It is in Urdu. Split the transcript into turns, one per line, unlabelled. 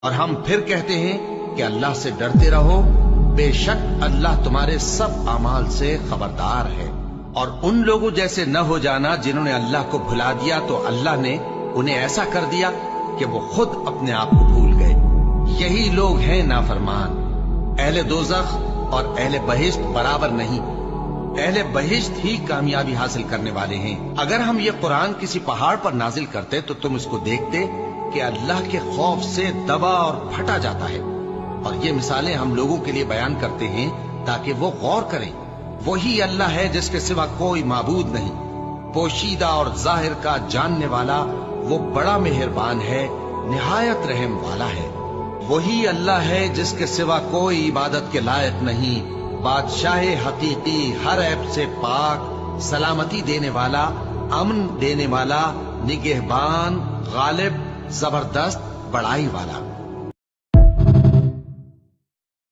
اور ہم پھر کہتے ہیں کہ اللہ سے ڈرتے رہو، بے شک اللہ تمہارے سب اعمال سے خبردار ہے۔ اور ان لوگوں جیسے نہ ہو جانا جنہوں نے اللہ کو بھلا دیا تو اللہ نے انہیں ایسا کر دیا کہ وہ خود اپنے آپ کو بھول گئے۔ یہی لوگ ہیں نافرمان۔ اہل دوزخ اور اہل بہشت برابر نہیں، اہل بہشت ہی کامیابی حاصل کرنے والے ہیں۔ اگر ہم یہ قرآن کسی پہاڑ پر نازل کرتے تو تم اس کو دیکھتے کہ اللہ کے خوف سے دبا اور پھٹا جاتا ہے۔ اور یہ مثالیں ہم لوگوں کے لیے بیان کرتے ہیں تاکہ وہ غور کریں۔ وہی اللہ ہے جس کے سوا کوئی معبود نہیں، پوشیدہ اور ظاہر کا جاننے والا، وہ بڑا مہربان ہے، نہایت رحم والا ہے۔ وہی اللہ ہے جس کے سوا کوئی عبادت کے لائق نہیں، بادشاہ حقیقی، ہر عیب سے پاک، سلامتی دینے والا، امن دینے والا، نگہبان، غالب، زبردست، بڑائی والا۔